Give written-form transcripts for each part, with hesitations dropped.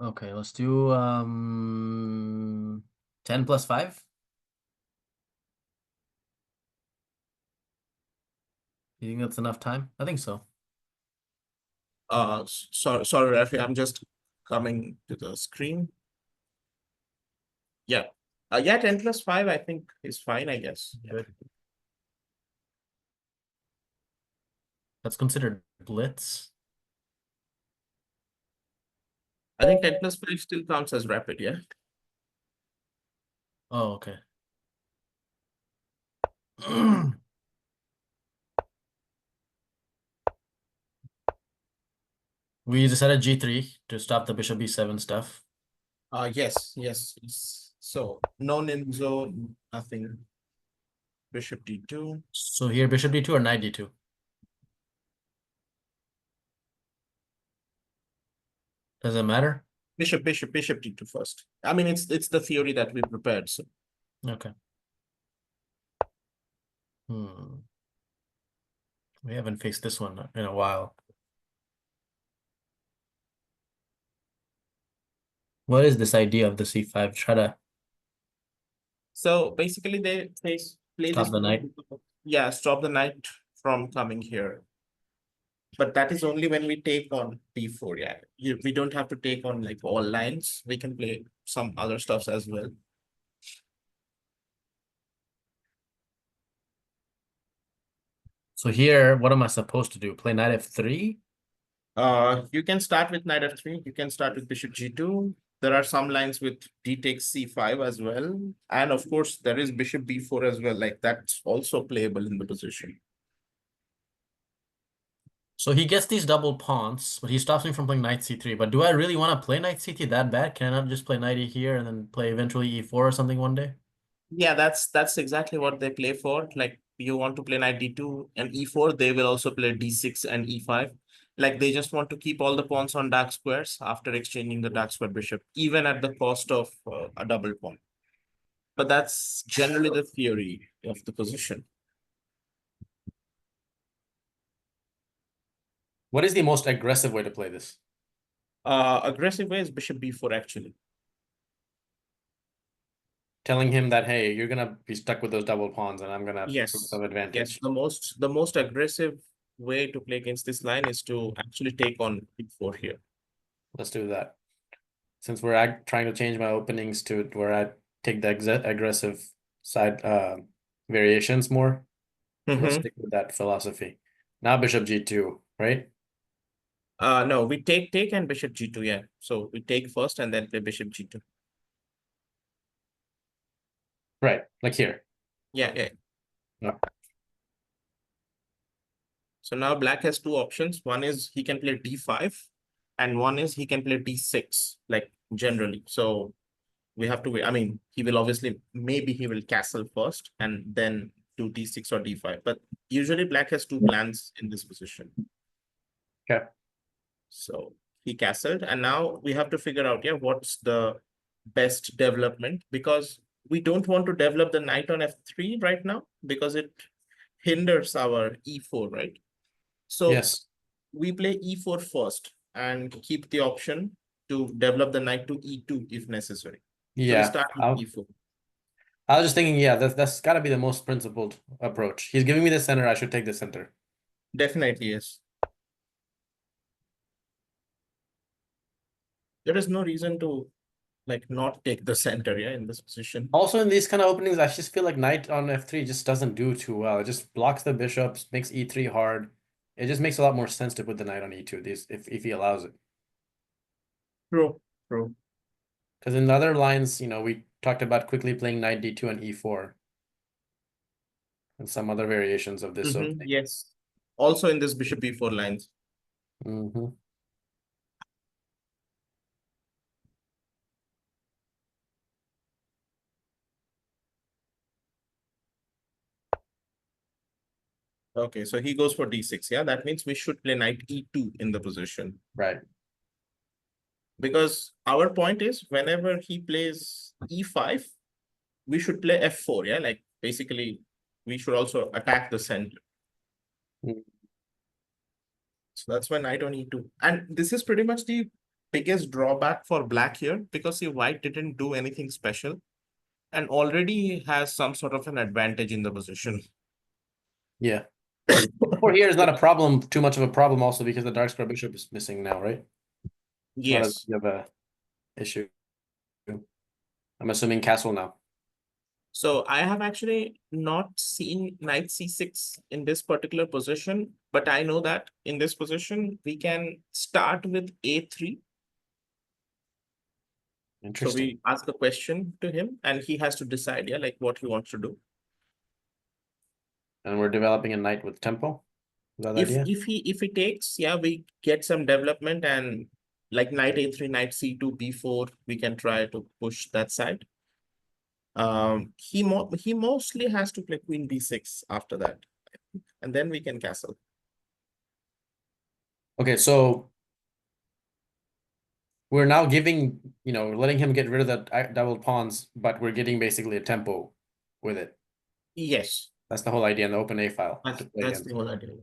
Okay, let's do 10 plus 5. You think that's enough time? I think so. Sorry, Rafi, I'm just coming to the screen. Yeah. Yeah, 10 plus 5, I think is fine, I guess. Good. That's considered blitz. I think 10 plus 5 still counts as rapid, yeah? Oh, okay. We decided G3 to stop the bishop B7 stuff. Yes. So no ninja, nothing. Bishop D2. So here, bishop D2 or knight D2? Does it matter? Bishop D2 first. I mean, it's the theory that we prepared, so. Okay. We haven't faced this one in a while. What is this idea of the C5? Try to So basically they play stop this the knight. move. Yeah, stop the knight from coming here. But that is only when we take on d4, yeah. We don't have to take on like all lines. We can play some other stuffs as well. So here, what am I supposed to do? Play knight f3? You can start with knight f3. You can start with bishop g2. There are some lines with d takes c5 as well. And of course, there is bishop b4 as well. Like that's also playable in the position. So he gets these double pawns, but he stops me from playing knight c3. But do I really want to play knight c3 that bad? Can I not just play knight e here and then play eventually e4 or something one day? Yeah, that's exactly what they play for. Like you want to play knight d2 and e4, they will also play d6 and e5. Like they just want to keep all the pawns on dark squares after exchanging the dark square bishop, even at the cost of a double pawn. But that's generally the theory of the position. What is the most aggressive way to play this? Aggressive way is bishop b4 actually. Telling him that, hey, you're gonna be stuck with those double pawns and I'm gonna have Yes. some Yes, advantage. the most aggressive way to play against this line is to actually take on b4 here. Let's do that. Since we're trying to change my openings to where I take the aggressive side variations more, let's stick with that philosophy. Now bishop g2, right? No, we take and bishop g2, yeah. So we take first and then play bishop g2. Right, like here. Yeah. Yeah. So now black has two options. One is he can play d5 and one is he can play d6, like generally. So we have to wait. I mean, he will obviously, maybe he will castle first and then do d6 or d5. But usually black has two plans in this position. Okay. So he castled and now we have to figure out, yeah, what's the best development, because we don't want to develop the knight on f3 right now because it hinders our e4, right? So Yes. we play e4 first and keep the option to develop the knight to e2 if necessary. So we Yeah. start with e4. I was just thinking, yeah, that's got to be the most principled approach. He's giving me the center. I should take the center. Definitely, yes. There is no reason to like not take the center, yeah, in this position. Also, in these kind of openings, I just feel like knight on f3 just doesn't do too well. It just blocks the bishops, makes e3 hard. It just makes a lot more sense to put the knight on e2 if he allows it. True. Because in the other lines, we talked about quickly playing knight d2 and e4 and some other variations of this opening. Yes. Also in this bishop e4 lines. Okay, so he goes for d6. Yeah, that means we should play knight e2 in the position. Right. Because our point is whenever he plays e5, we should play f4. Yeah, like basically we should also attack the center. Mm. So that's why knight on e2. And this is pretty much the biggest drawback for black here, because see, white didn't do anything special and already has some sort of an advantage in the position. Yeah. Or here is not a problem, too much of a problem also because the dark square bishop is missing now, right? It's not as Yes. big of a issue. I'm assuming castle now. So I have actually not seen knight c6 in this particular position, but I know that in this position, we can start with a3. So Interesting. we ask a question to him and he has to decide, yeah, like what he wants to do. And we're developing a knight with tempo. Is that the If idea? he takes, yeah, we get some development and like knight a3, knight c2, b4, we can try to push that side. He mostly has to play queen b6 after that, and then we can castle. Okay, so we're now giving, letting him get rid of the double pawns, but we're getting basically a tempo with it. Yes, That's the whole idea in the open A file to play that's the against. whole idea.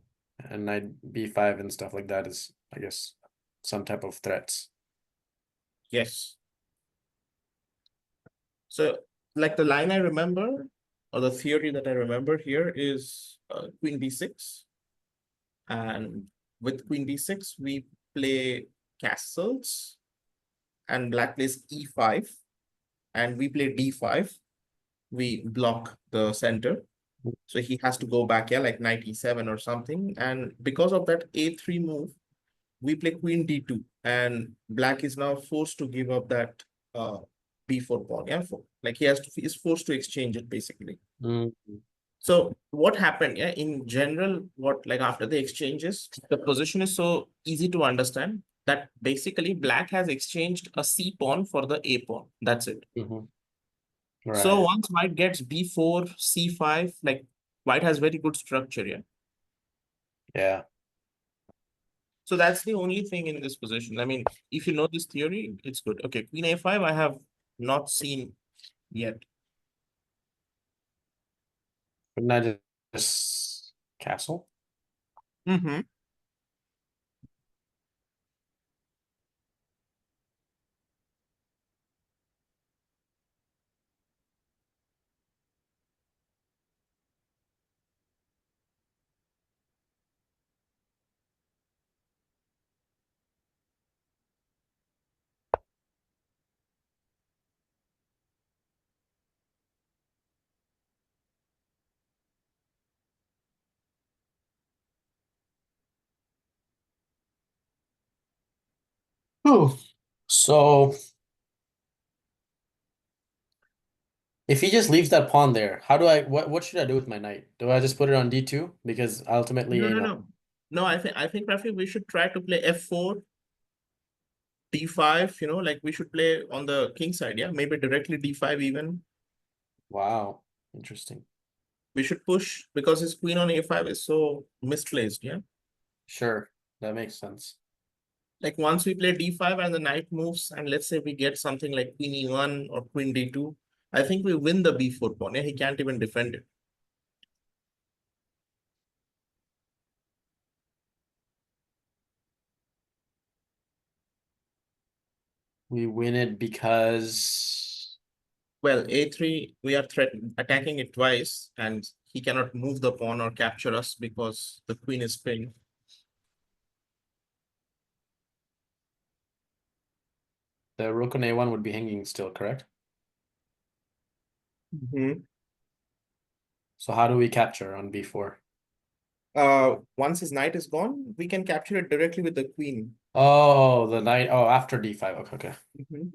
And knight b5 and stuff like that is, I guess, some type of threats. Yes. So, like the line I remember, or the theory that I remember here is queen b6. And with queen b6, we play castles, and black plays e5, and we play d5. We block the center. So he has to go back, yeah, like knight e7 or something. And because of that a3 move, we play queen d2, and black is now forced to give up that uh, b4 pawn. Yeah, like he's forced to exchange it basically. Mm. So what happened? Yeah, in general, what like after the exchanges, the position is so easy to understand that basically black has exchanged a c pawn for the a pawn. That's it. Mhm. So Right. once white gets b4, c5, like white has very good structure. Yeah. Yeah. So that's the only thing in this position. I mean, if you know this theory, it's good. Okay, queen a5, I have not seen yet. Wouldn't I just castle? Mm-hmm. Oh. So if he just leaves that pawn there, how do what should I do with my knight? Do I just put it on d2? Because ultimately, No, no, no. No, I think Rafi, we should try to play f4, d5, like we should play on the king side, yeah. Maybe directly d5 even. Wow, interesting. We should push because his queen on a5 is so misplaced, yeah. Sure, that makes sense. Like once we play d5 and the knight moves, and let's say we get something like queen e1 or queen d2, I think we win the b4 pawn. Yeah, he can't even defend it. We win it because Well, a3, we are attacking it twice, and he cannot move the pawn or capture us because the queen is pinned. the rook on a1 would be hanging still, correct? So how do we capture on b4? Once his knight is gone, we can capture it directly with the queen. Oh, the knight. Oh, after d5. Okay, okay. Mhm.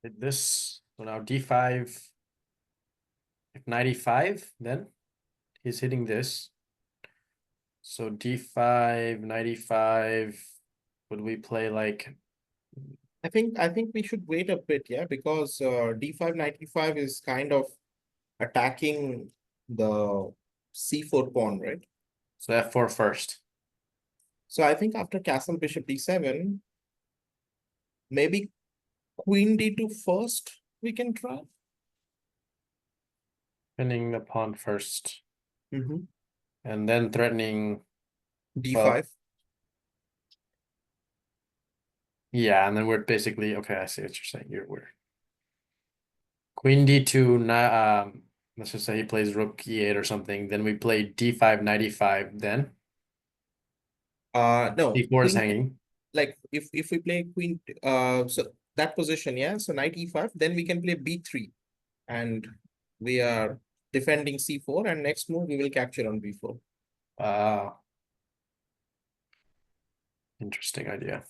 Did this. So now d5. If knight e5, then he's hitting this. So d5, knight e5. Would we play like I think we should wait a bit, yeah, because d5 knight e5 is kind of attacking the c4 pawn, right? so f4 first? So I think after castle bishop d7, maybe queen d2 first we can try. Pinning the pawn first, Mm-hmm. and then threatening d5. Well, yeah, and then we're basically okay. I see what you're saying. We're queen d2. Let's just say he plays rook e8 or something. Then we play d5, knight e5. Then No, d4 is queen, hanging. like if we play queen, so that position, yeah, so knight e5, then we can play b3, and we are defending c4, and next move we will capture on b4. Interesting idea.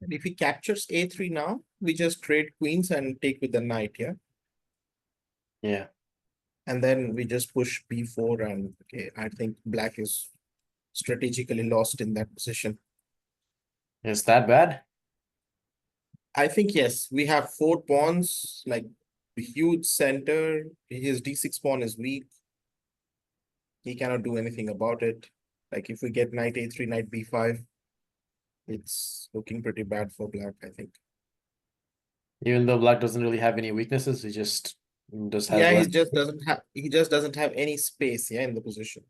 And if he captures a3 now, we just trade queens and take with the knight, yeah? Yeah. And then we just push b4, and okay, I think black is strategically lost in that position. Is that bad? I think yes, we have 4 pawns, like a huge center. His d6 pawn is weak. He cannot do anything about it. Like if we get knight a3, knight b5, it's looking pretty bad for black, I think. Even though black doesn't really have any weaknesses, he just has Yeah, less. he just doesn't have any space, yeah, in the position.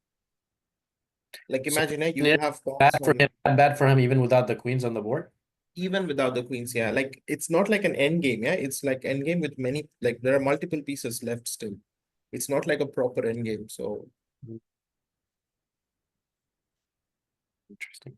Like So imagine, yeah, you it's have bad pawns for on him, bad for him even without the queens on the board. even without the queens, yeah. Like it's not like an end game, yeah. It's like end game with many, like there are multiple pieces left still. It's not like a proper end game. So Interesting.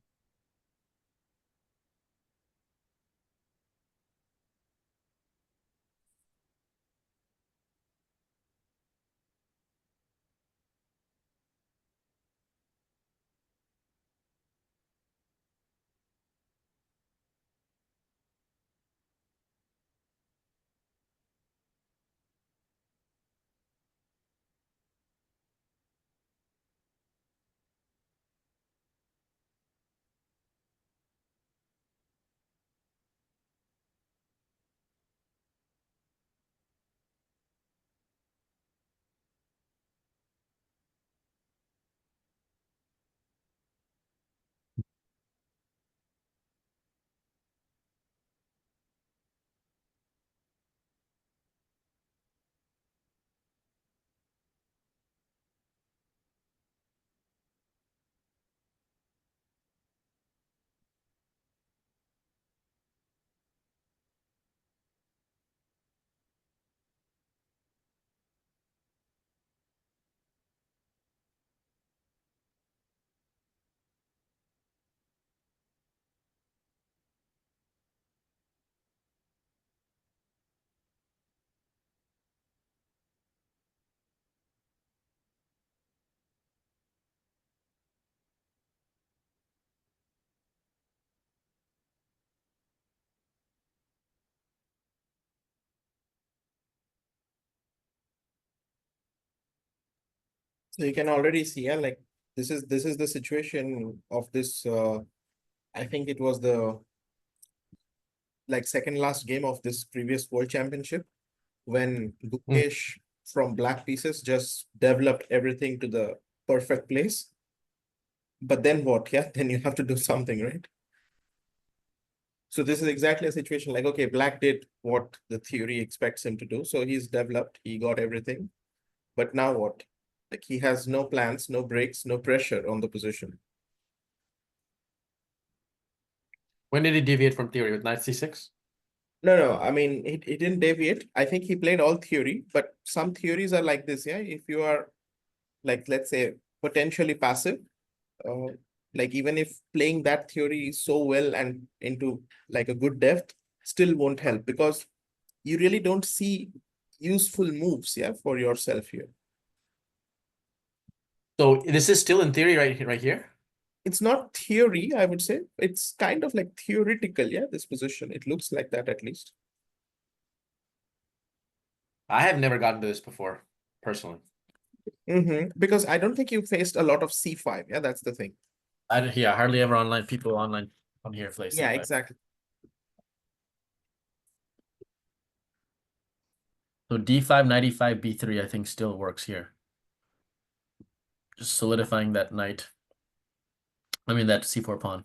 you can already see, yeah, like this is the situation of this. I think it was the like second last game of this previous world championship when Mm. Gukesh from black pieces just developed everything to the perfect place. But then what? Yeah, then you have to do something, right? So this is exactly a situation like, okay, black did what the theory expects him to do. So he's developed, he got everything. But now what? Like he has no plans, no breaks, no pressure on the position. When did he deviate from theory with knight c6? No, I mean, he didn't deviate. I think he played all theory, but some theories are like this, yeah? If you are, like, let's say, potentially passive, uh, like even if playing that theory so well and into like a good depth, still won't help because you really don't see useful moves, yeah, for yourself here. So this is still in theory right here. it's not theory, I would say. It's kind of like theoretical, yeah, this position. It looks like that at least. I have never gotten to this before, personally. Because I don't think you faced a lot of C5. Yeah, that's the thing. Yeah, hardly ever online people online on here play Yeah, C5. exactly. So D5, knight E5, B3, I think still works here. Just solidifying that knight. I mean that C4 pawn.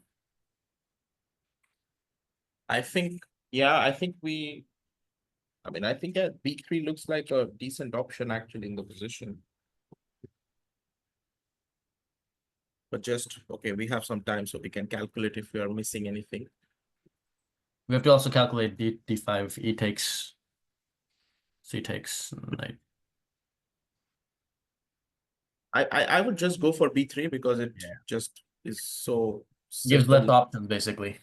I think, yeah, I think I think yeah, B3 looks like a decent option actually in the position. But just, okay, we have some time so we can calculate if we are missing anything. We have to also calculate D5, E takes, C takes, knight. I would just go for B3 because it just is so Gives less simple. options, basically.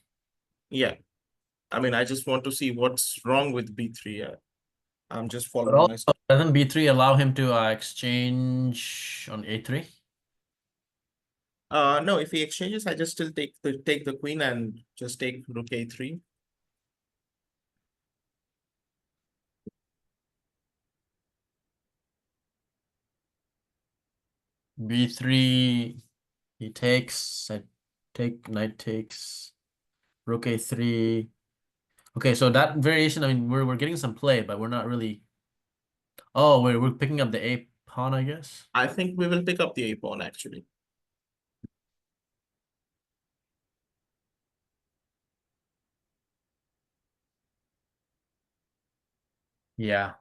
Yeah. I mean, I just want to see what's wrong with B3. Yeah. I'm just But following my also, doesn't B3 allow him to exchange on A3? No, if he exchanges, I just still take the queen and just take rook A3. B3, he takes, I take, knight takes, rook A3. Okay, so that variation, I mean, we're getting some play, but we're not really. Oh, wait, we're picking up the A pawn, I guess. I think we will pick up the A pawn actually. Yeah.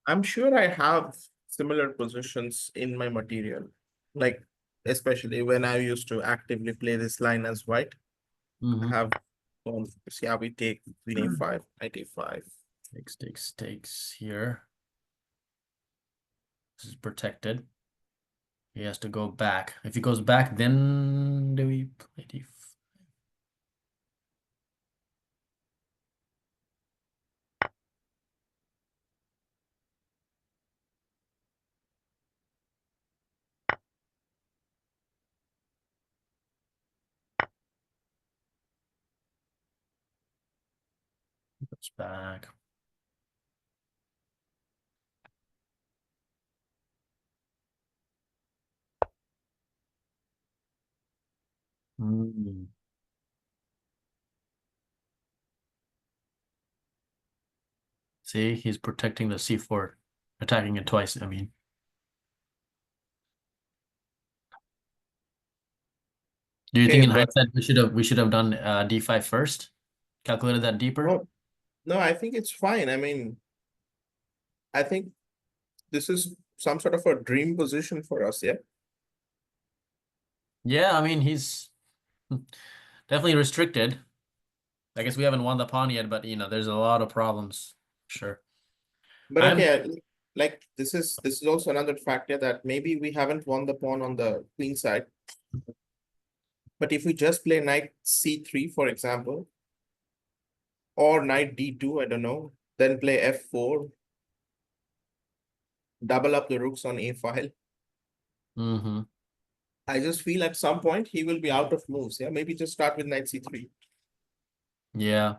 I'm sure I have similar positions in my material, like especially when I used to actively play this line as white. I have see how we take queen A5, knight A5. Takes here. This is protected. He has to go back. If he goes back, then do we play D5? Goes back. Hmm. See, he's protecting the C4, attacking it twice, I mean. Do you think Okay, in but hindsight we should have done D5 first? Calculated that deeper? no, no, I think it's fine. I mean, I think this is some sort of a dream position for us, yeah. Yeah, I mean he's definitely restricted. I guess we haven't won the pawn yet, but there's a lot of problems. Sure. But I'm okay, like this is also another factor that maybe we haven't won the pawn on the queen side. But if we just play knight C3, for example, or knight D2, I don't know, then play F4, double up the rooks on A file. I just feel at some point he will be out of moves. Yeah, maybe just start with knight C3. Yeah.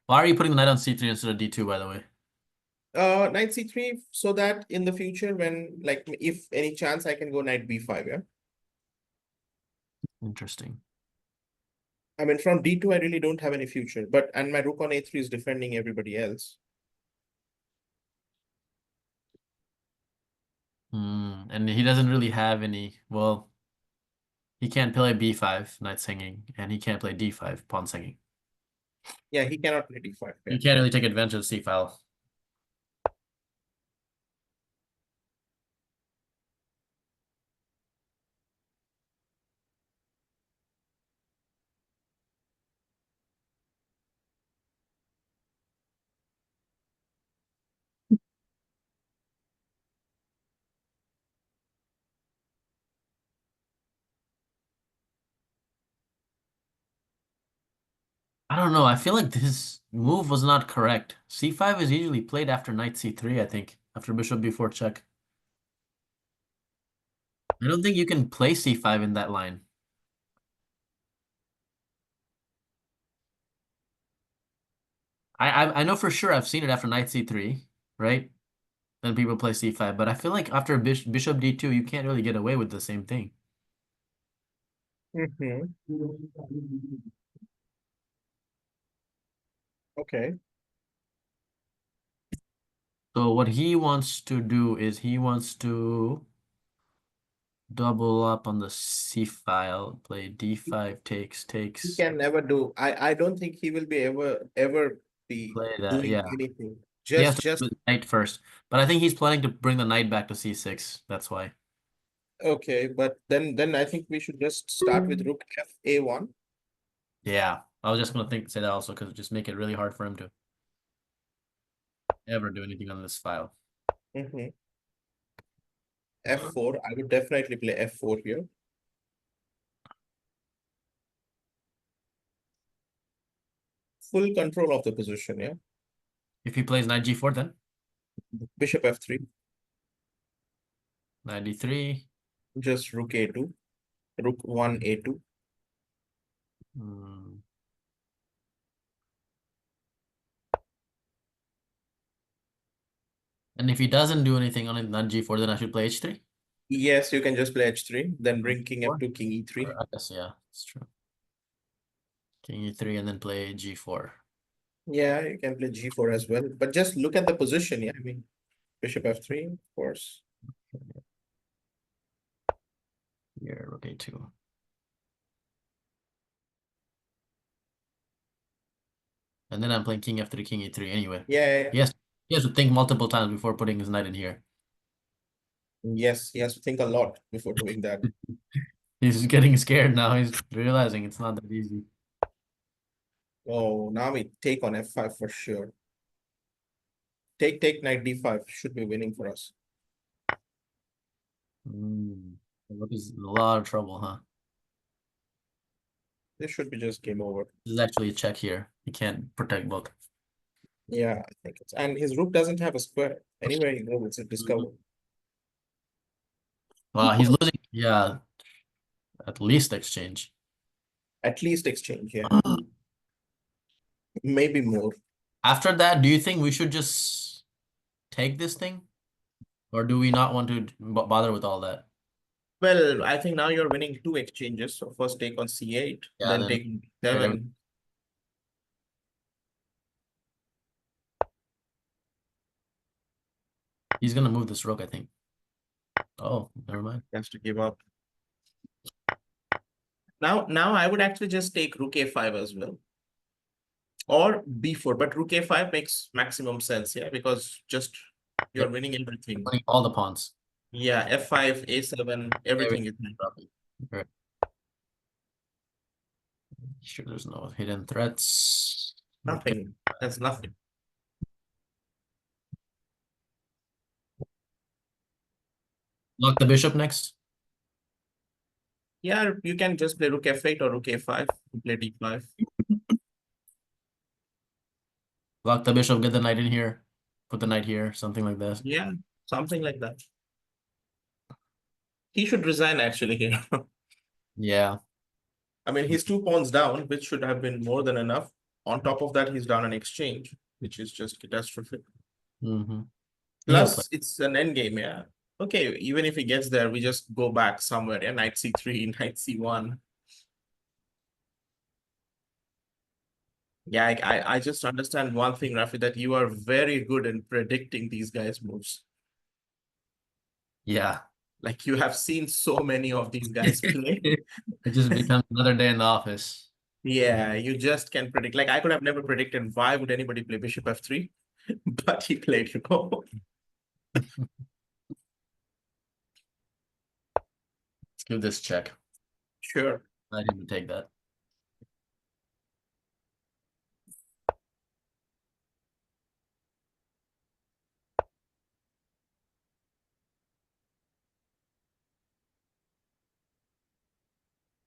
Why are you putting the knight on C3 instead of D2, by the way? Knight C3, so that in the future, when like if any chance I can go knight B5, yeah. Interesting. I mean, from D2, I really don't have any future, and my rook on A3 is defending everybody else. And he doesn't really have any. Well, he can't play B5, knight's hanging, and he can't play D5, pawn's hanging. Yeah, he cannot play D5. Yeah. You can't really take advantage of C file. I don't know. I feel like this move was not correct. C5 is usually played after knight C3, I think. After bishop B4 check. I don't think you can play C5 in that line. I know for sure I've seen it after knight C3, right? Then people play C5, but I feel like after bishop D2, you can't really get away with the same thing. Okay. So what he wants to do is he wants to double up on the C file, play D5 takes, He can never do. I don't think he will be ever be play that. doing Yeah. anything. He has to Just do the knight first. But I think he's planning to bring the knight back to C6. That's why. okay, but then I think we should just start with rook F A1. Yeah. I was just gonna say that also because it just make it really hard for him to ever do anything on this file. F4. I would definitely play F4 here. Full control of the position, yeah. If he plays knight G4, then Bishop F3. knight D3. Just rook A2. Rook 1 A2. Hmm. And if he doesn't do anything on knight G4, then I should play H3. Yes, you can just play H3. Then bring king F2, king E3. I guess, yeah, it's true. King E3 and then play G4. Yeah, you can play G4 as well. But just look at the position, yeah. I mean, Bishop F3, of course. Here, rook A2. And then I'm playing king F3, king E3 anyway. Yeah. Yes, he has to think multiple times before putting his knight in here. Yes, he has to think a lot before doing that. He's getting scared now. He's realizing it's not that easy. Oh, now we take on F5 for sure. Take knight D5 should be winning for us. Rook is in a lot of trouble, huh? This should be just game over. This is actually a check here. He can't protect both. Yeah, I think it's, and his rook doesn't have a square. Anywhere you go, it's a discover. Well, he's losing. Yeah, at least exchange. At least exchange, yeah. Maybe more. After that, do you think we should just take this thing? Or do we not want to bother with all that? Well, I think now you're winning two exchanges. So first take on C8, Yeah, then then take get 7. he's gonna move this rook, I think. Oh, never mind. Has to give up. Now I would actually just take rook A5 as well. Or B4, but rook A5 makes maximum sense, yeah, because just you're winning everything. Winning all the pawns. Yeah, F5, A7, everything is Right. Sure, there's no hidden threats. nothing. That's nothing. Lock the bishop next. Yeah, you can just play rook F8 or rook A5. You play D5. Lock the bishop, get the knight in here. Put the knight here, something like that. Yeah, something like that. He should resign actually here. Yeah. I mean, he's 2 pawns down, which should have been more than enough. On top of that, he's down an exchange, which is just catastrophic. Mm-hmm. Plus, it's an endgame, yeah. Okay, even if he gets there, we just go back somewhere. Yeah, knight C3, knight C1. Yeah, I just understand one thing, Rafi, that you are very good in predicting these guys' moves. Yeah. Like you have seen so many of these guys play. It just becomes another day in the office. Yeah, you just can predict. Like I could have never predicted why would anybody play bishop F3, but he played, you know. Let's give this check. Sure. I didn't take that.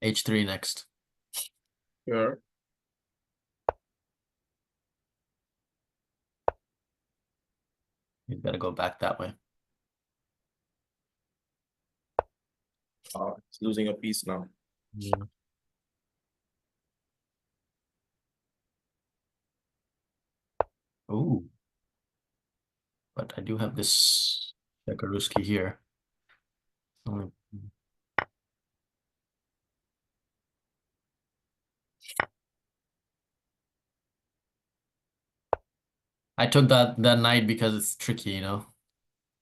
H3 next. Sure. gotta go back that way. It's losing a piece now. Yeah. Ooh. But I do have this Chekaruski here. Oh. I took that knight because it's tricky, you know.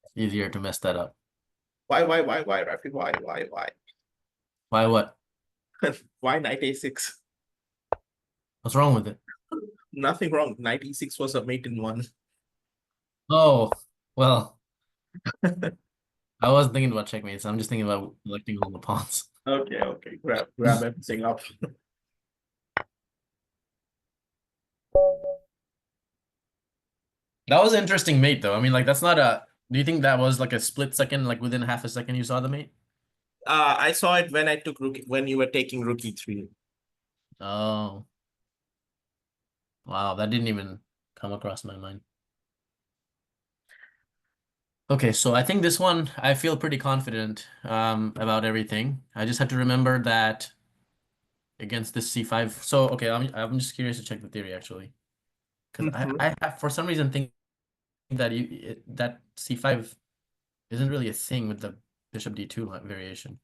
It's easier to mess that up. Why, Rafi? Why? Why what? Why knight a6? What's wrong with it? Nothing wrong. Knight e6 was a mate in one. Oh, well, I wasn't thinking about checkmates. I'm just thinking about selecting all the pawns. Okay. Grab everything up. That was an interesting mate, though. I mean, like, that's not a. Do you think that was like a split second, like within half a second you saw the mate? I saw it when I took when you were taking rook e3. Oh, wow, that didn't even come across my mind. Okay, so I think this one I feel pretty confident about everything. I just had to remember that against this c5. So okay, I'm just curious to check the theory actually, because I have for some reason think that that c5 isn't really a thing with the bishop d2 variation.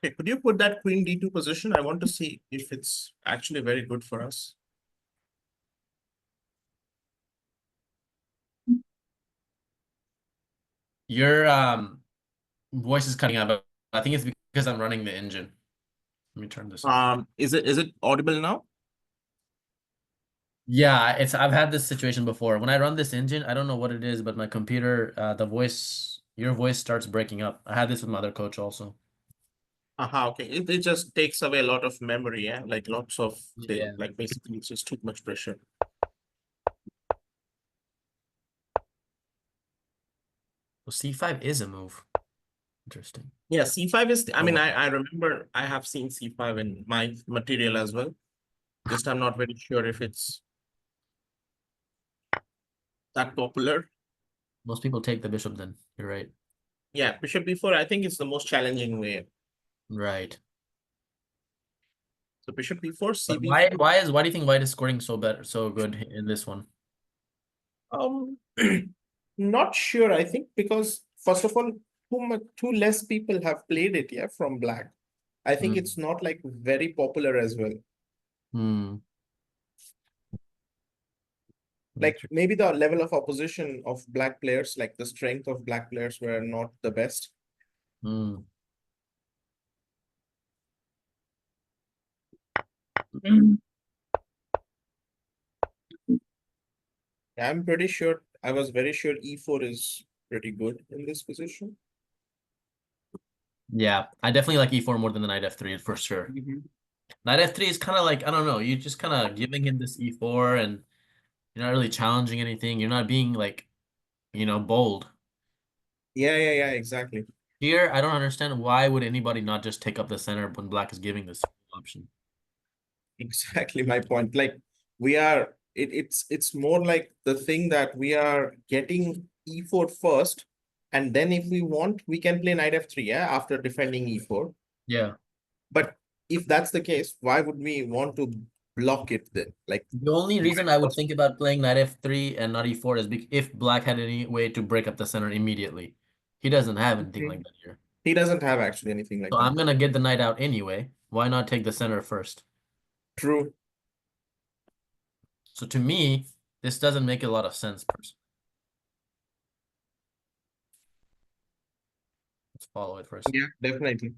Okay, could you put that queen d2 position? I want to see if it's actually very good for us. Your voice is cutting out, but I think it's because I'm running the engine. Let me turn this on. Is it audible now? Yeah, I've had this situation before. When I run this engine, I don't know what it is, but my computer, your voice starts breaking up. I had this with my other coach also. Okay. It just takes away a lot of memory, yeah. Like lots of Yeah. like basically it's just too much pressure. So c5 is a move. Interesting. Yeah, c5 is I mean Oh. I remember I have seen c5 in my material as well. Just I'm not very sure if it's that popular. Most people take the bishop then. You're right. Yeah, bishop b4, I think it's the most challenging way. Right. So bishop b4, But cb4. why do you think white is scoring so good in this one? Not sure. I think because first of all, too less people have played it, yeah, from black. I think it's not like very popular as well. Hmm. Like maybe the level of opposition of black players, like the strength of black players were not the best. Hmm. I'm pretty sure, I was very sure e4 is pretty good in this position. Yeah, I definitely like e4 more than the knight f3 for sure. Knight f3 is kind of like, I don't know, you just kind of giving him this e4 and you're not really challenging anything. You're not being like, bold. Yeah, exactly. Here, I don't understand why would anybody not just take up the center when black is giving this option. Exactly my point. Like we are, it's more like the thing that we are getting e4 first, and then if we want, we can play knight f3, yeah, after defending e4. Yeah. But if that's the case, why would we want to block it then? Like The only reason I would think about playing knight f3 and not e4 is if black had any way to break up the center immediately. He doesn't have anything like that here. he doesn't have actually anything like So that. I'm gonna get the knight out anyway. Why not take the center first? True. So to me, this doesn't make a lot of sense, personally. Let's follow it first. Yeah, definitely.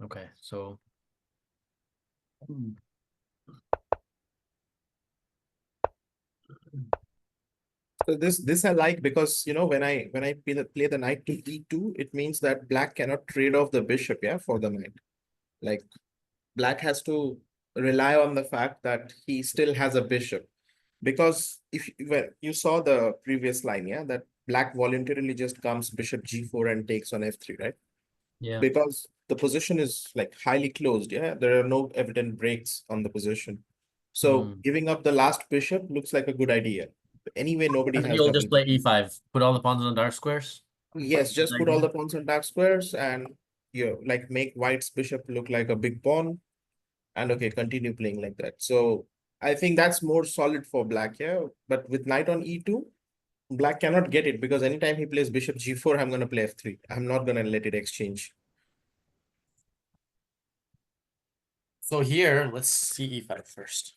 Okay, so So this I like because when I play the knight to e2, it means that black cannot trade off the bishop, yeah, for the knight. Like black has to rely on the fact that he still has a bishop. Because if when you saw the previous line, yeah, that black voluntarily just comes bishop g4 and takes on f3, right? Yeah. Because the position is like highly closed, yeah. There are no evident breaks on the position. So giving up the last bishop looks like a good idea. Anyway, nobody I think has you'll double. just play e5. Put all the pawns on the dark squares. Yes, just put all the pawns on dark squares and you like make white's bishop look like a big pawn. And okay, continue playing like that. So I think that's more solid for black, yeah. But with knight on e2, black cannot get it because anytime he plays bishop g4, I'm gonna play f3. I'm not gonna let it exchange. So here, let's see e5 first.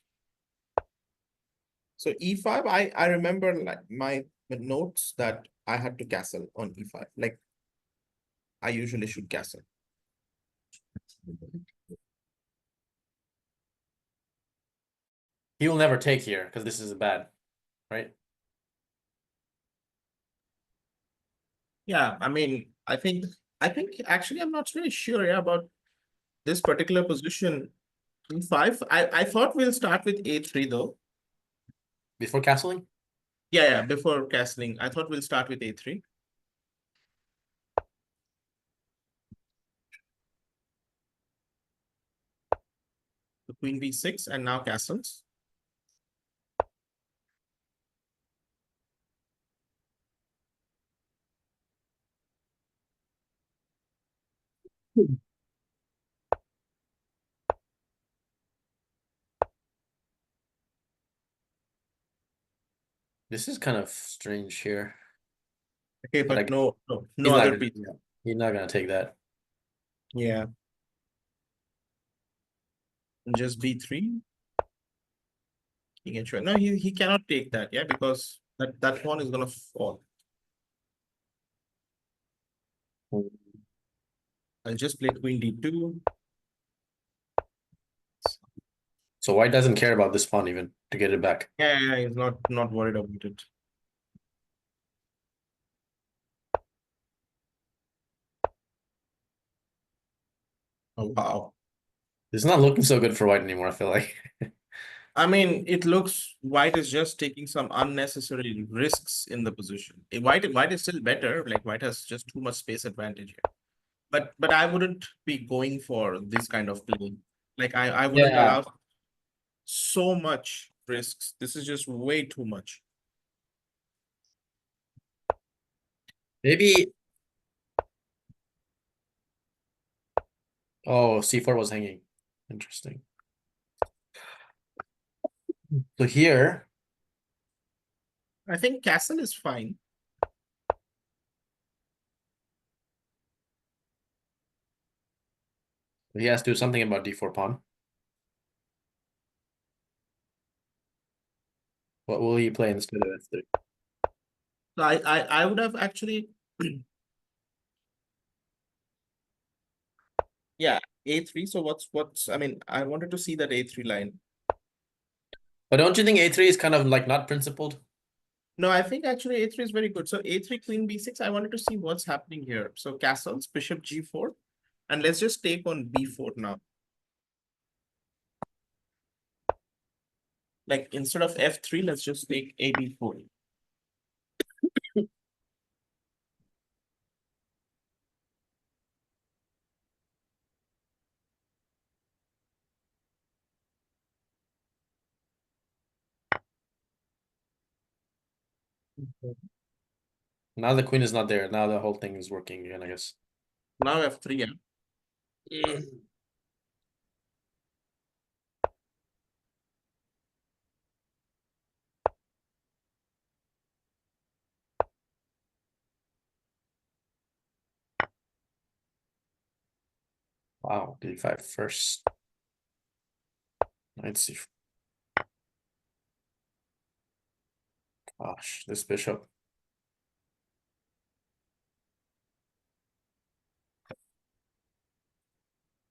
So e5, I remember like my notes that I had to castle on e5. Like I usually should castle. He will never take here because this is bad, right? Yeah, I mean, I think actually I'm not really sure, yeah, about this particular position. E5. I thought we'll start with a3 though. Before castling? Yeah, before castling. I thought we'll start with a3. The queen b6 and now castles. This is kind of strange here. Okay, But but no he's not other gonna, piece. yeah, he's not gonna take that. Yeah. And just b3. He can show. No, he cannot take that, yeah, because that pawn is gonna fall. I'll just play queen d2. So white doesn't care about this pawn even to get it back. Yeah, he's not worried about it. Oh wow. It's not looking so good for white anymore, I feel like. I mean, it looks white is just taking some unnecessary risks in the position. White is still better. Like white has just too much space advantage here. But I wouldn't be going for this kind of play. Like I wouldn't Yeah. allow so much risks. This is just way too much. Maybe. Oh, c4 was hanging. Interesting. So here, I think castle is fine. he has to do something about d4 pawn. What will he play instead of f3? So I would have actually yeah, a3. So what's I mean, I wanted to see that a3 line. But don't you think a3 is kind of like not principled? No, I think actually a3 is very good. So a3, queen b6, I wanted to see what's happening here. So castles, bishop g4, and let's just take on b4 now. Like instead of f3, let's just take a b4. Now the queen is not there. Now the whole thing is working again, I guess. Now f3, yeah. Wow, d5 first. Let's see. Gosh, this bishop.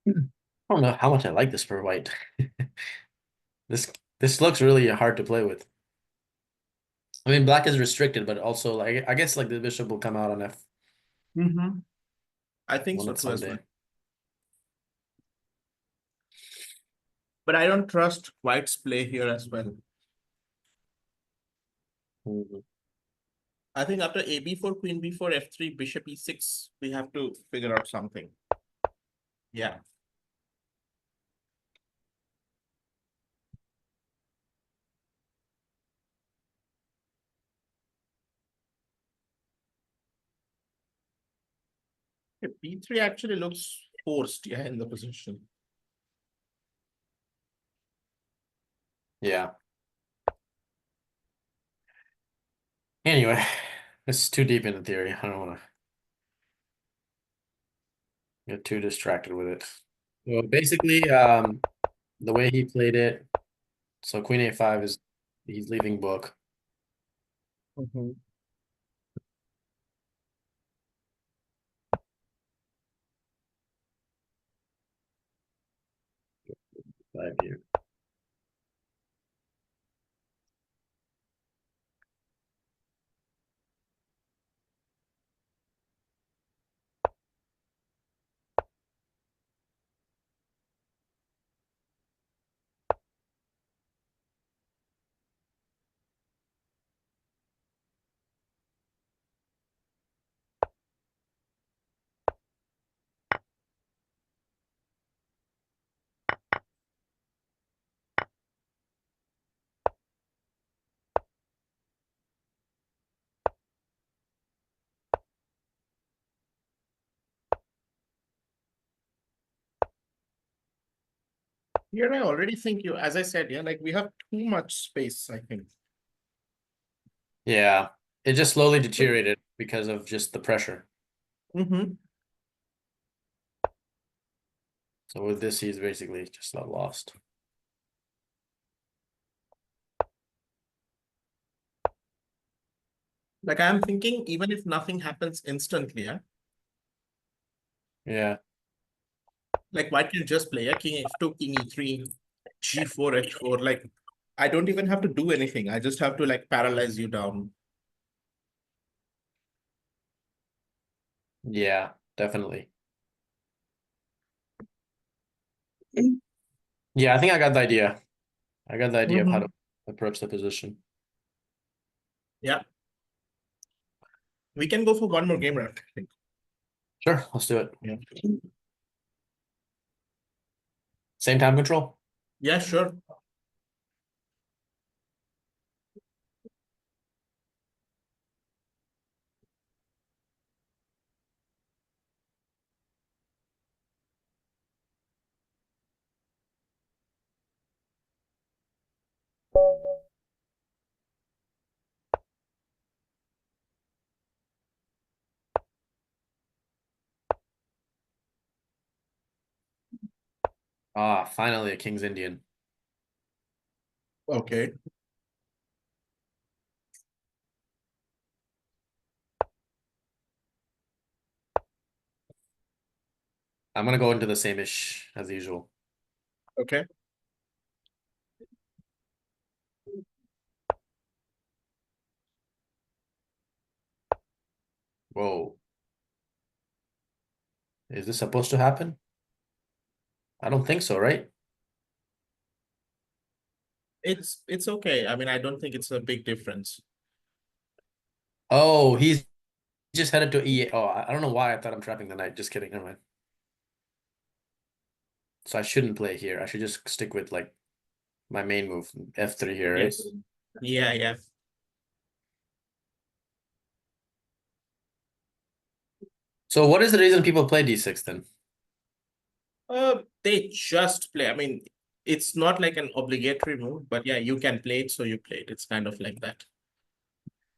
I don't know how much I like this for white. This looks really hard to play with. I mean, black is restricted, but also like I guess like the bishop will come out on f1 I think so too as well. someday. But I don't trust White's play here as well. Mhm. I think after AB4, Queen B4, F3, Bishop E6, we have to figure out something. Yeah. B3 actually looks forced, yeah, in the position. Yeah. Anyway, this is too deep into theory. I don't want to get too distracted with it. So basically, the way he played it, so Queen A5 is he's leaving book. Five here. Here, I already think you, as I said, yeah, like we have too much space, I think. Yeah, it just slowly deteriorated because of just the pressure. Mm-hmm. So with this, he's basically just not lost. Like I'm thinking, even if nothing happens instantly, yeah, Yeah. like White can just play a King F2, King E3, G4, H4. Like I don't even have to do anything. I just have to like paralyze you down. Yeah, definitely. Yeah, I think I got the idea. I got the idea of how to approach the position. Yeah. We can go for one more game round, I think. Sure, let's do it. Yeah. Same time control? Yeah, sure. Ah, finally a King's Indian. Okay. I'm gonna go into the same-ish as usual. Okay. Whoa. Is this supposed to happen? I don't think so, right? It's okay. I mean, I don't think it's a big difference. Oh, he's just headed to E8. Oh, I don't know why I thought I'm trapping the knight. Just kidding. Never mind. So I shouldn't play here. I should just stick with like my main move, F3 here, right? Yes. Yeah, yeah. So what is the reason people play D6 then? They just play. I mean, it's not like an obligatory move, but yeah, you can play it, so you play it. It's kind of like that.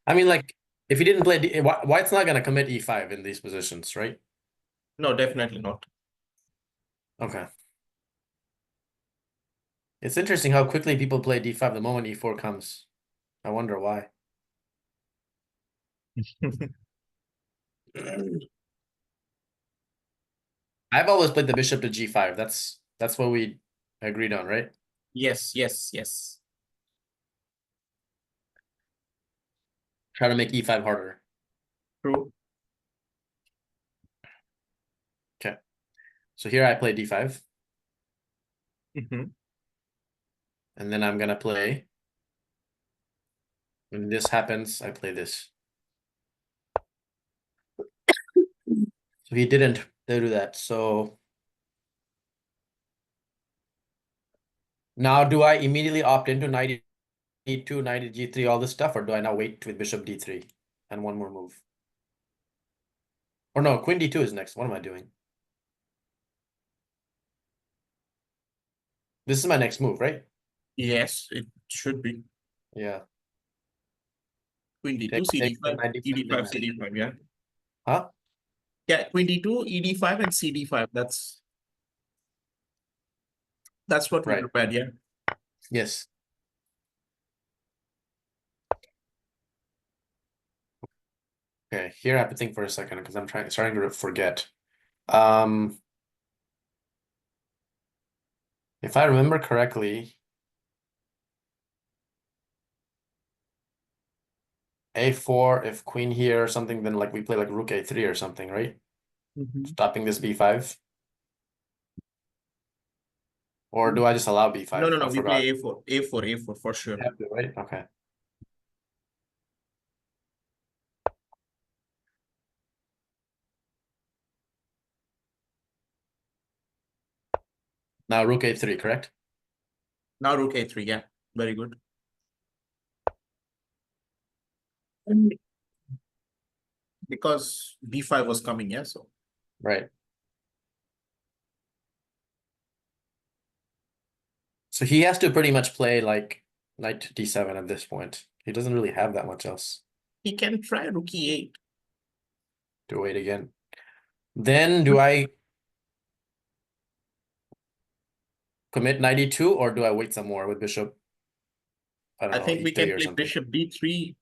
I mean, like, if he didn't play White's not gonna commit E5 in these positions, right? No, definitely not. Okay. It's interesting how quickly people play D5 the moment E4 comes. I wonder why. I've always played the bishop to G5. That's what we agreed on, right? Yes, yes, yes. Try to make E5 harder. True. Okay. So here I play D5. Mhm. And then I'm gonna play. When this happens, I play this. So he didn't do that. So now do I immediately opt into knight e2, knight g3, all this stuff, or do I now wait with bishop d3 and one more move? Or no, queen d2 is next. What am I doing? This is my next move, right? Yes, it should be. Yeah. Queen d2, Take cd5, knight d5, ed5, then cd5, yeah. Huh? Yeah, queen d2, ed5, and cd5. That's what we Right. prepared, yeah. Yes. Okay, here I have to think for a second because I'm starting to forget. If I remember correctly, a4, if queen here or something, then like we play like rook a3 or something, right? Stopping this b5. Or do I just allow b5? No, I we forgot. play a4 for sure. You have to, right? Okay. Now rook a3, correct? Now rook a3, yeah. Very good. Because b5 was coming, yeah, so. Right. So he has to pretty much play like knight to d7 at this point. He doesn't really have that much else He can try rook e8. to wait again. Then do I commit knight e2 or do I wait some more with bishop? I don't I know, think we e3 can or play something. bishop d3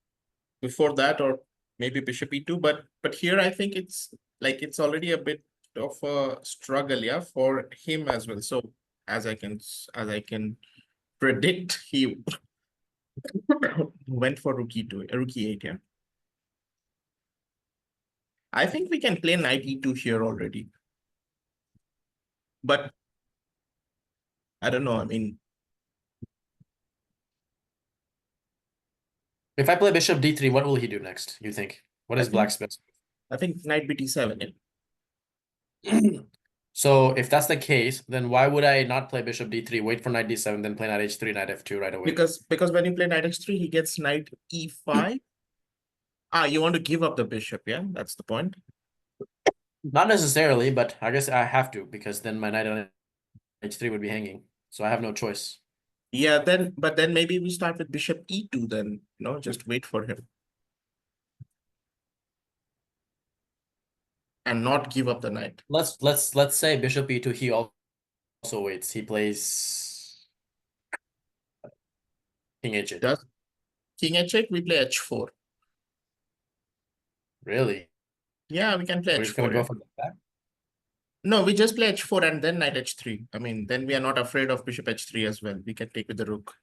before that, or maybe bishop e2, but here I think it's like it's already a bit of a struggle, yeah, for him as well. So as I can predict, he went for rook e2, rook e8, yeah. I think we can play knight e2 here already. But I don't know, I mean, If I play bishop d3, what will he do next, you think? What I is think- black's best? I think knight b7, yeah. So if that's the case, then why would I not play bishop d3, wait for knight d7, then play knight h3, knight f2 right away? Because when you play knight h3, he gets knight e5. You want to give up the bishop, yeah? That's the point. Not necessarily, but I guess I have to because then my knight on h3 would be hanging. So I have no choice. Yeah, but then maybe we start with bishop e2 then, just wait for him. And not give up the knight. Let's say bishop e2, he also waits. He plays king h8. Does king h8, we play h4. Really? Yeah, we can play We're h4. just gonna go Yeah. for the back? No, we just play h4 and then knight h3. I mean, then we are not afraid of bishop h3 as well. We can take with the rook.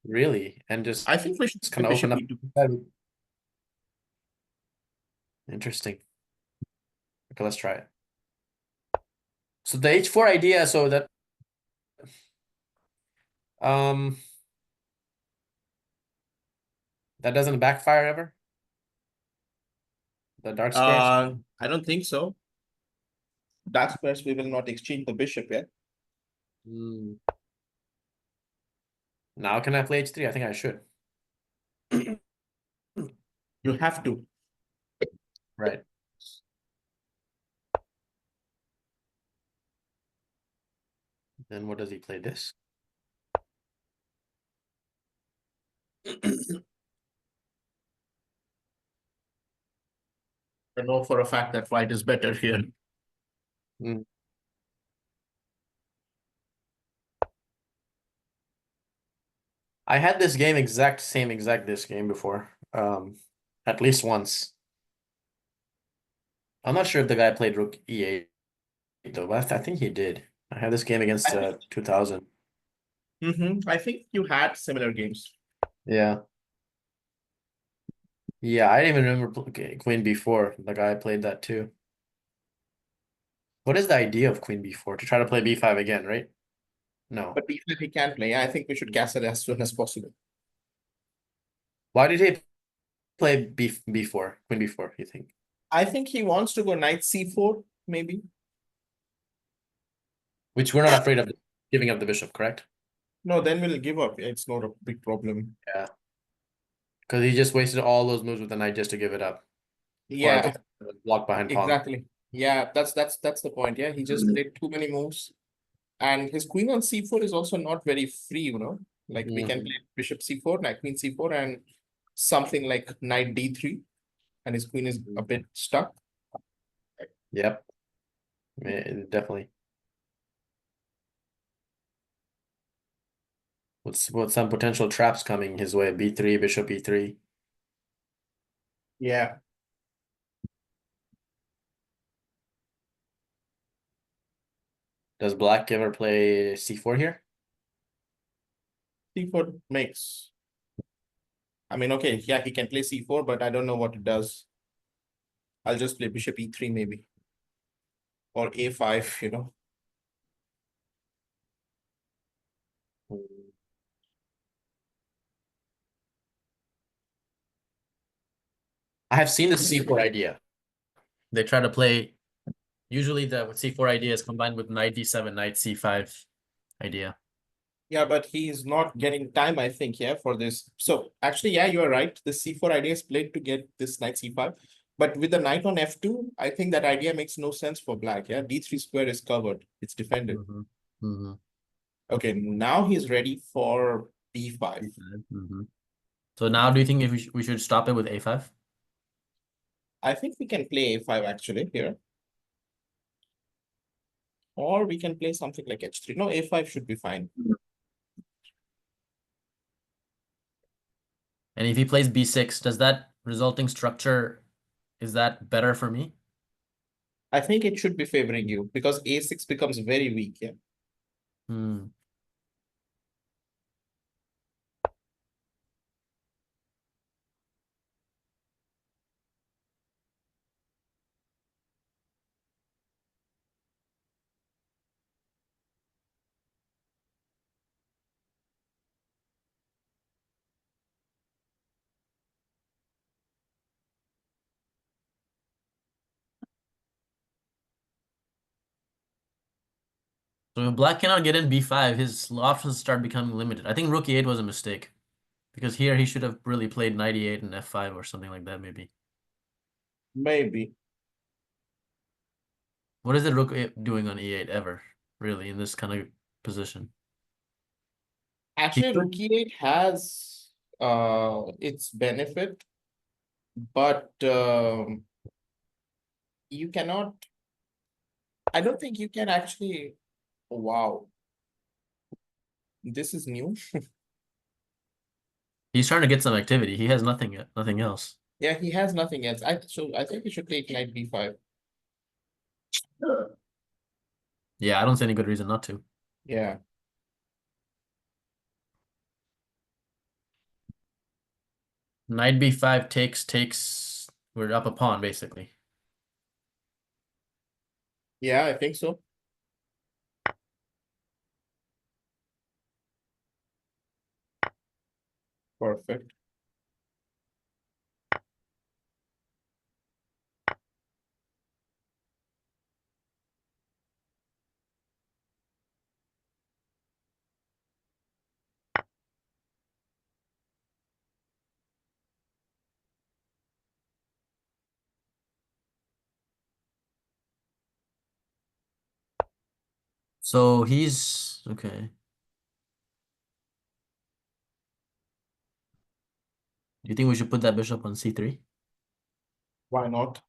Really? And just I think we should it's play gonna bishop open up. e2. Interesting. Okay, let's try it. So the h4 idea, so that that doesn't backfire ever? The dark squares? I don't think so. Dark squares, we will not exchange the bishop yet. Hmm. Now can I play h3? I think I should. You have to. Right. Then what does he play this? I know for a fact that white is better here. Mm. I had this game same exact this game before. At least once. I'm not sure if the guy played rook e8 though, but I think he did. I had this game against 2000. I think you had similar games. Yeah. Yeah, I didn't even remember queen before. The guy played that too. What is the idea of queen b4? To try to play b5 again, right? No. But even if he can play, I think we should castle as soon as possible. Why did he play b4, queen b4, you think? I think he wants to go knight c4, maybe. Which we're not afraid of giving up the bishop, correct? No, then we'll give up. It's not a big problem. Yeah. Because he just wasted all those moves with the knight just to give it up. Yeah, Or block behind pawn. exactly. Yeah, that's the point. Yeah, he just played too many moves. And his queen on c4 is also not very free, you know. Like we can play bishop c4, knight queen c4, and something like knight d3, and his queen is a bit stuck. Yep. Definitely. With some potential traps coming his way, b3, bishop e3. Yeah. Does black ever play c4 here? c4 makes. I mean, okay, yeah, he can play c4, but I don't know what it does. I'll just play bishop e3 maybe. Or a5, you know. I have seen the c4 idea. They try to play, usually the c4 idea is combined with knight d7, knight c5 idea. Yeah, but he's not getting time, I think, yeah, for this. So actually, yeah, you are right. The c4 idea is played to get this knight c5. But with the knight on f2, I think that idea makes no sense for black. Yeah, d3 square is covered. It's defended. Okay, now he's ready for b5. So now do you think if we should stop it with a5? I think we can play a5 actually here. Or we can play something like h3. No, a5 should be fine. And if he plays b6, does that resulting structure, is that better for me? I think it should be favoring you because a6 becomes very weak, yeah. So if black cannot get in b5, his options start becoming limited. I think rook e8 was a mistake. Because here he should have really played knight e8 and f5 or something like that, maybe. Maybe. What is the rook doing on e8 ever, really, in this kind of position? Actually, rook e8 has its benefit, but you cannot. I don't think you can actually. Wow. This is new. He's trying to get some activity. He has nothing else. Yeah, he has nothing else. I think he should take knight b5. Yeah, I don't see any good reason not to. Yeah. Knight b5 takes. We're up a pawn, basically. Yeah, I think so. Perfect. So he's okay. Do you think we should put that bishop on c3 Why not?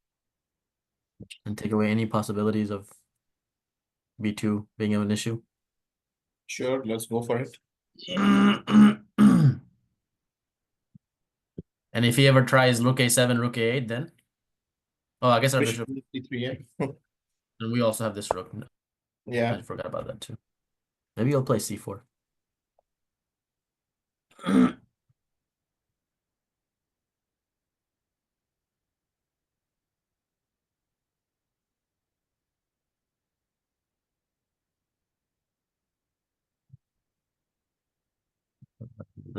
and take away any possibilities of b2 being an issue? Sure, let's go for it. And if he ever tries rook a7, rook a8, then? Oh, I guess our bishop. c3, yeah. And we also have this rook. Yeah. I forgot about that too. Maybe he'll play c4.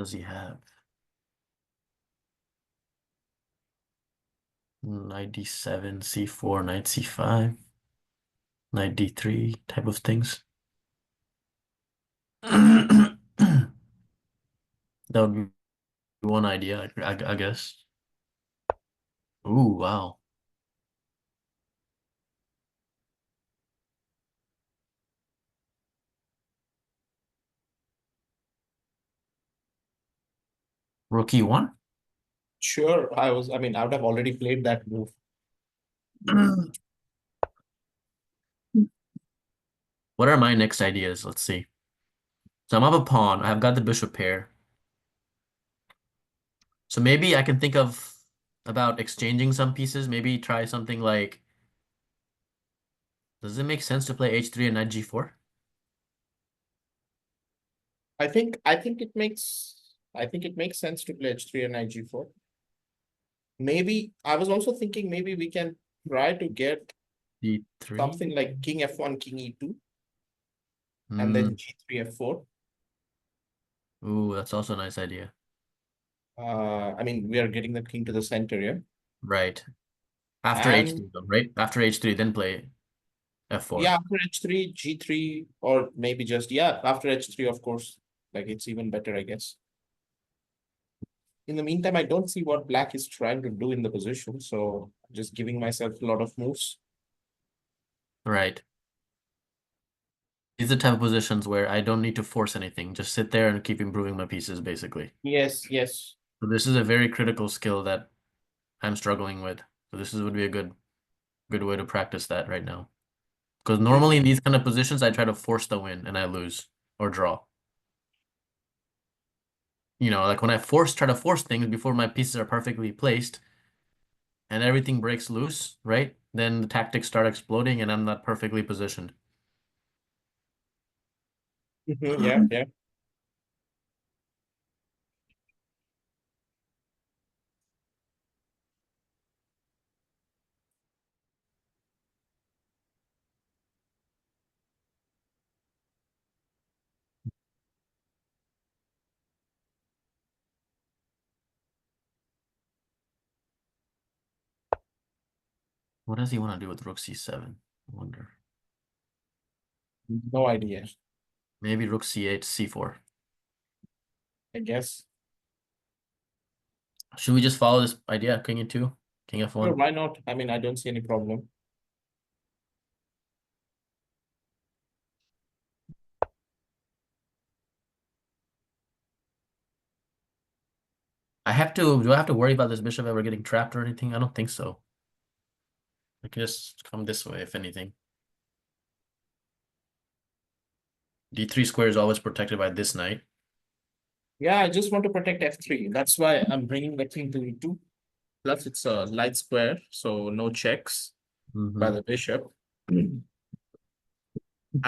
does he have? Knight d7, c4, knight c5, knight d3 type of things. That would be one idea, I guess. Ooh, wow. Rook e1? Sure, I mean, I would have already played that move. What are my next ideas? Let's see. So I'm up a pawn. I've got the bishop pair. So maybe I can think of about exchanging some pieces. Maybe try something like, does it make sense to play h3 and knight g4? I think it makes sense to play h3 and knight g4. Maybe I was also thinking maybe we can try to get d3? something like king f1, king e2, and then g3 f4. Ooh, that's also a nice idea. I mean, we are getting the king to the center, yeah. Right. After And h3 though, right? After h3, then play f4. yeah, after h3, g3, or maybe just, yeah, after h3, of course. Like, it's even better, I guess. In the meantime, I don't see what black is trying to do in the position, so just giving myself a lot of moves. Right. These are the type of positions where I don't need to force anything. Just sit there and keep improving my pieces, basically. Yes, yes. So this is a very critical skill that I'm struggling with. So this would be a good way to practice that right now. Because normally in these kind of positions, I try to force the win and I lose or draw. You know, like when I try to force things before my pieces are perfectly placed and everything breaks loose, right? Then the tactics start exploding and I'm not perfectly positioned. Yeah, yeah. What does he want to do with rook c7? I wonder. No idea, Maybe rook c8, c4. I guess. Should we just follow this idea? King e2, king f1. Sure, why not? I mean, I don't see any problem. Do I have to worry about this bishop ever getting trapped or anything? I don't think so. I can just come this way, if anything. d3 square is always protected by this knight. Yeah, I just want to protect f3. That's why I'm bringing the king to e2. Plus, it's a light square, so no checks by the bishop. I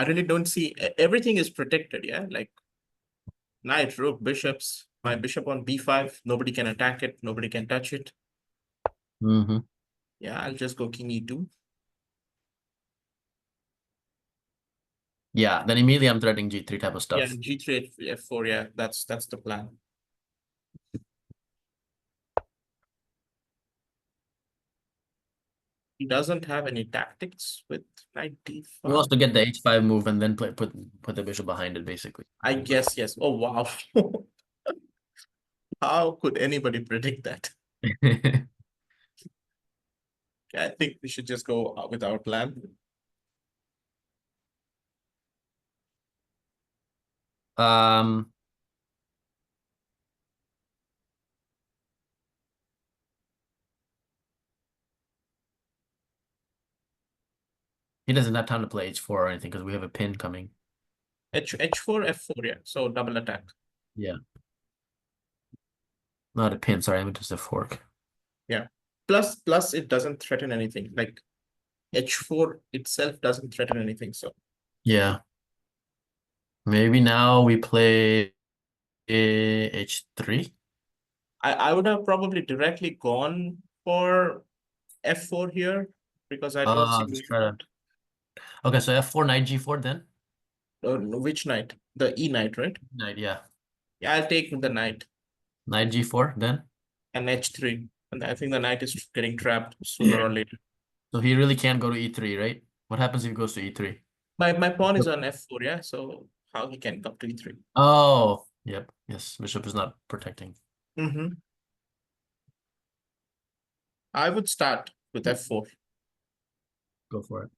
really don't see everything is protected, yeah. Like knight, rook, bishops. My bishop on b5, nobody can attack it, nobody can touch it. Yeah, I'll just go king e2. Yeah, then immediately I'm threatening g3 type of Yeah, stuff. g3 f4. Yeah, that's the plan. He doesn't have any tactics with knight d5. He wants to get the h5 move and then put the bishop behind it, basically. I guess, yes. Oh, wow. How could anybody predict that? I think we should just go with our plan. He doesn't have time to play h4 or anything because we have a pin coming. H4, f4, yeah. So double attack. Yeah. Not a pin, sorry, I meant just a fork. Yeah. Plus it doesn't threaten anything. Like h4 itself doesn't threaten anything. So Yeah. Maybe now we play h3. I would have probably directly gone for f4 here because I don't see Let's try to. Okay, so f4, knight g4 then. which knight? The e knight, right? Knight, yeah. Yeah, I'll take the knight Knight g4 then. and h3. And I think the knight is getting trapped sooner or later. So he really can't go to e3, right? What happens if he goes to e3? My pawn is on f4, yeah. So how he can come to e3? Oh, yep. Yes, bishop is not protecting. Mm-hmm. I would start with f4. Go for it.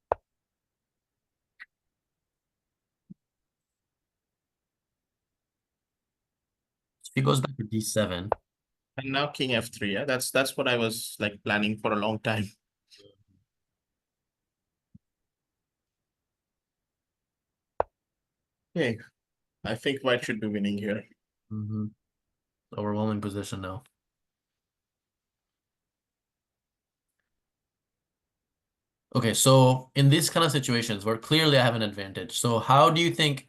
So he goes back to d7. And now king f3, yeah. That's what I was like planning for a long time. Okay, I think white should be winning here. Mm-hmm. Overwhelming position now. Okay, so in these kind of situations where clearly I have an advantage, so how do you think,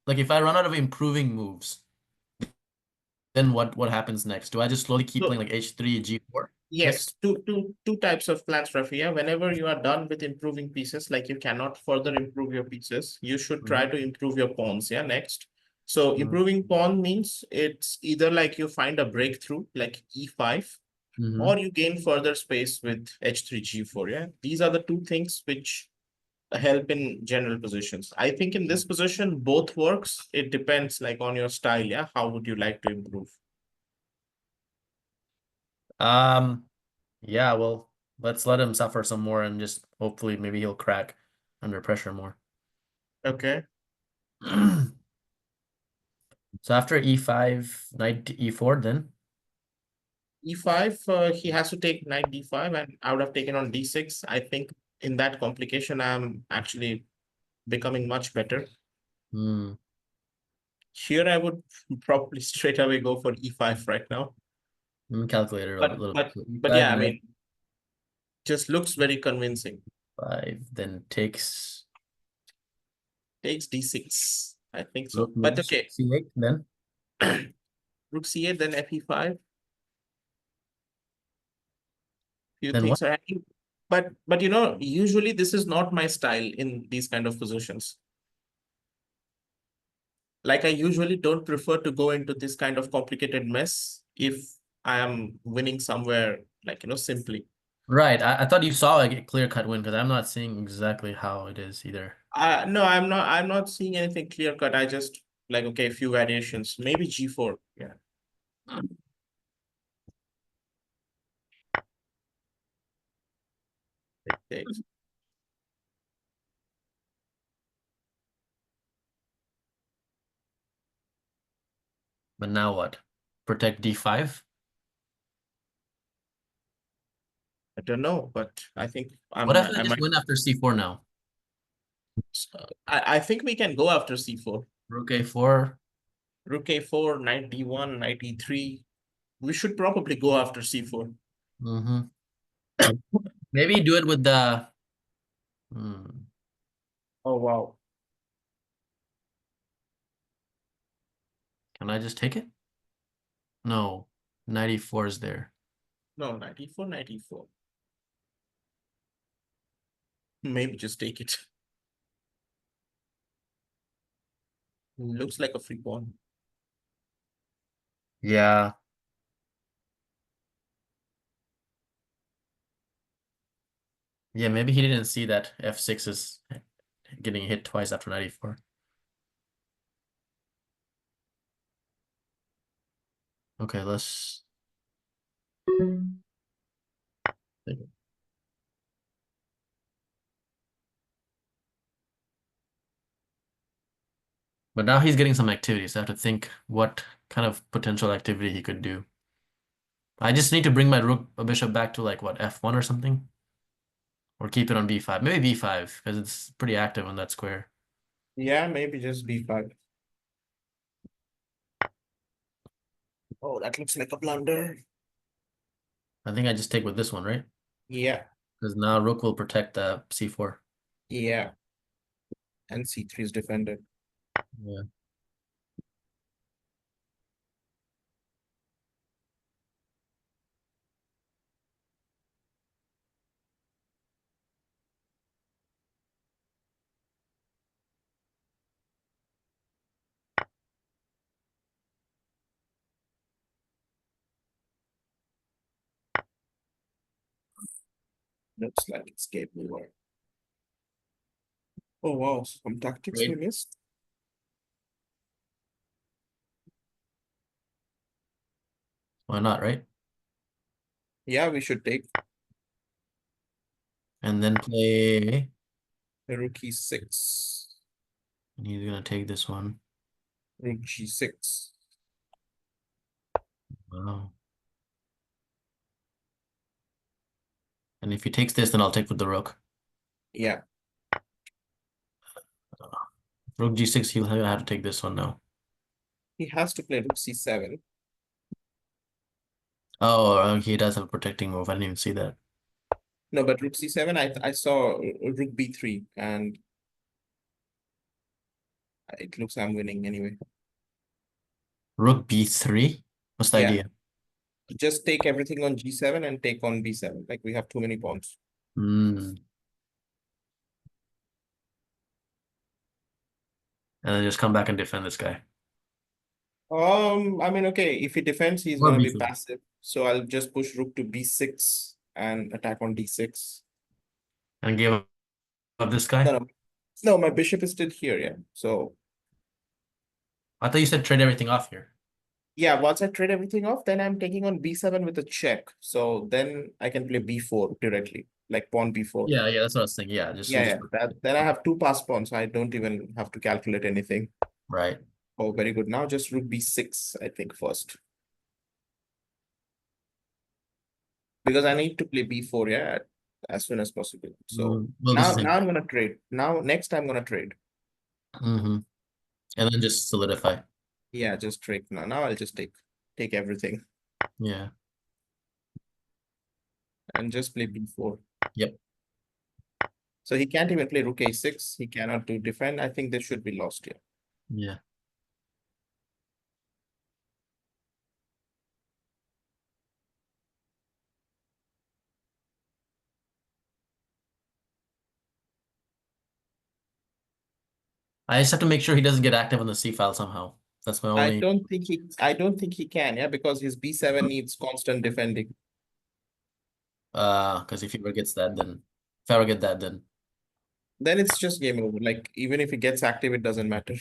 like if I run out of improving moves, then what happens next? Do I just slowly keep So playing like h3, g4 yes, next? two types of plans, Rafi. Yeah, whenever you are done with improving pieces, like you cannot further improve your pieces, you should try to improve your pawns. Yeah, next. So Mhm. improving pawn means it's either like you find a breakthrough, like e5, Mhm. or you gain further space with h3, g4. Yeah, these are the two things which help in general positions. I think in this position, both works. It depends like on your style. Yeah, how would you like to improve? Yeah, well, let's let him suffer some more and just hopefully maybe he'll crack under pressure more. Okay. So after e5, knight to e4, then E5, he has to take knight d5, and I would have taken on d6. I think in that complication, I'm actually becoming much better. hmm, Here, I would probably straight away go for e5 right now. let me calculate it a But little but bit. So but yeah, e5, I knight mean, just looks very convincing. 5, then takes Takes d6. I think so. rook But moves okay, c8, then rook c8, then fe5. Few then what? things are happening. But you know, usually this is not my style in these kind of positions. Like I usually don't prefer to go into this kind of complicated mess if I am winning somewhere like, you know, simply. Right, I thought you saw like a clear-cut win because I'm not seeing exactly how it is either. No, I'm not seeing anything clear cut. I just like, okay, a few variations, maybe G4. Yeah. Takes. But now what? Protect d5? I don't know, but I think What if I I just might, win after c4 now? I think we can go after C4. Rook a4. Rook A4, knight D1, knight E3. We should probably go after C4. Mm-hmm. Maybe do it with the. Hmm. Oh, wow. Can I just take it? No. 94 is there. No, knight E4, knight E4. Maybe just take it. Looks like a free pawn. Yeah. Yeah, maybe he didn't see that f6 is getting hit twice after 94. Okay, let's take it. But now he's getting some activity, so I have to think what kind of potential activity he could do. I just need to bring my rook bishop back to like what, f1 or something? Or keep it on b5. Maybe b5, because it's pretty active on that square. Yeah, maybe just B5. Oh, that looks like a blunder. I think I just take with this one, right? Yeah, Because now rook will protect the c4. yeah. And C3 is defended. Yeah. Looks like it's game over. Oh wow, some tactics we Right. missed. Why not, right? Yeah, we should take And then play. the rook e6, And he's gonna take this one. rook g6. Wow. And if he takes this, then I'll take with the rook. Yeah, Rook g6, he'll have to take this one now. he has to play rook c7. Oh, he does have a protecting move. I didn't even see that. No, but rook c7, I saw rook b3, and it looks I'm winning anyway. Rook b3? What's the Yeah. idea? Just take everything on g7 and take on b7. Like we have too many pawns. Hmm. And then just come back and defend this guy. I mean, okay, if he defends, he's Or gonna be b4. passive. So I'll just push rook to b6 and attack on d6. And give up this guy? No, my bishop is still here, yeah. So I thought you said trade everything off here. yeah, once I trade everything off, then I'm taking on b7 with a check. So then I can play b4 directly, like pawn b4. Yeah, that's what I was thinking. Yeah, Then I have two pass pawns. I don't even have to calculate anything. right. Oh, very good. Now just rook b6, I think, first. Because I need to play b4, yeah, as soon as possible. So Well, this is now I'm gonna trade. Next I'm gonna trade. And then just solidify. Yeah, just trade now. Now I'll just take everything Yeah. and just play b4. Yep. So he can't even play rook a6. He cannot do defend. I think this should be lost here. Yeah. I just have to make sure he doesn't get active on the C file somehow. That's my only. I don't think he can, yeah, because his b7 needs constant defending. Because if he ever gets that, then if I ever get that, then. Then it's just game over. Like even if he gets active, it doesn't matter.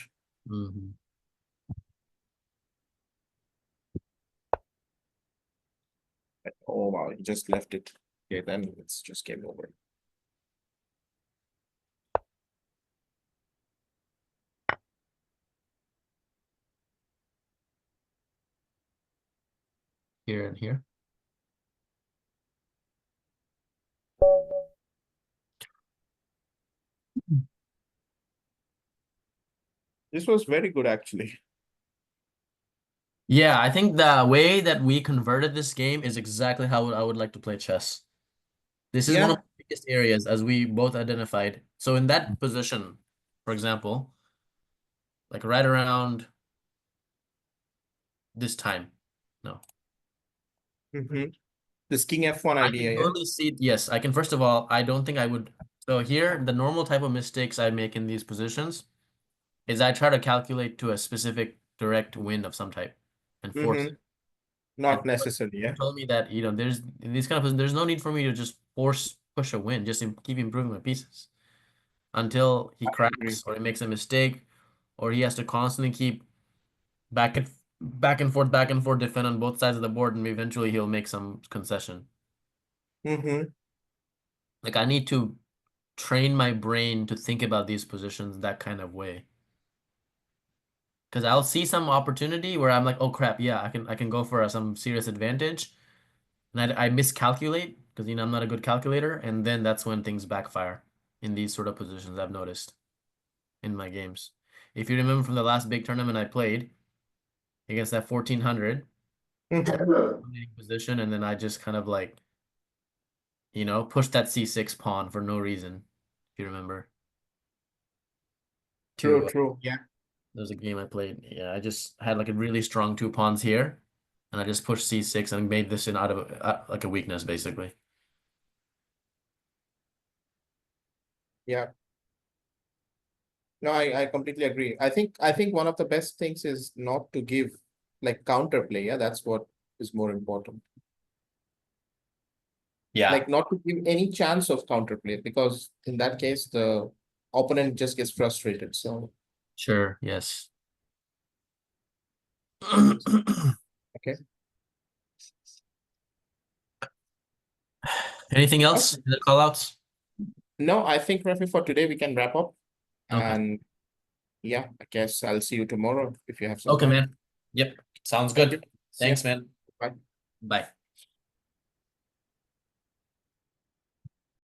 Oh wow, he just left it. Okay, then it's just game over. Here and here. This was very good, actually. Yeah, I think the way that we converted this game is exactly how I would like to play chess. This is one of the biggest areas, as we both identified. So in that position, for example, like right around this time. No. This king f1 I idea, can totally see, yes, I can, first of all, I don't think I would. So here, the normal type of mistakes I make in these positions is I try to calculate to a specific direct win of some type and force it. Not And necessarily, yeah. you told me that, there's in these kind of positions, there's no need for me to just push a win, just keep improving my pieces until he cracks or he makes a mistake or he has to constantly keep back and forth, defend on both sides of the board, and eventually he'll make some concession. Like I need to train my brain to think about these positions that kind of way. Because I'll see some opportunity where I'm like, oh crap, yeah, I can go for some serious advantage. And I miscalculate because I'm not a good calculator, and then that's when things backfire in these sort of positions I've noticed in my games. If you remember from the last big tournament I played against that 1400 position, and then I just kind of like, pushed that c6 pawn for no reason, if you remember. True, yeah. There was a game I played. Yeah, I just had like a really strong two pawns here, and I just pushed c6 and made this out of like a weakness, basically. Yeah. No, I completely agree. I think one of the best things is not to give like counterplay. Yeah, that's what is more important. Yeah. Like not to give any chance of counterplay, because in that case, the opponent just gets frustrated. So, Sure. Yes. okay. Anything else in the callouts? No, I think, Rafi, for today we can wrap up. Okay. And yeah, I guess I'll see you tomorrow if you have some Okay, time. man. Yep. Sounds Thank good. you. See ya. Thanks, man. Bye. Bye.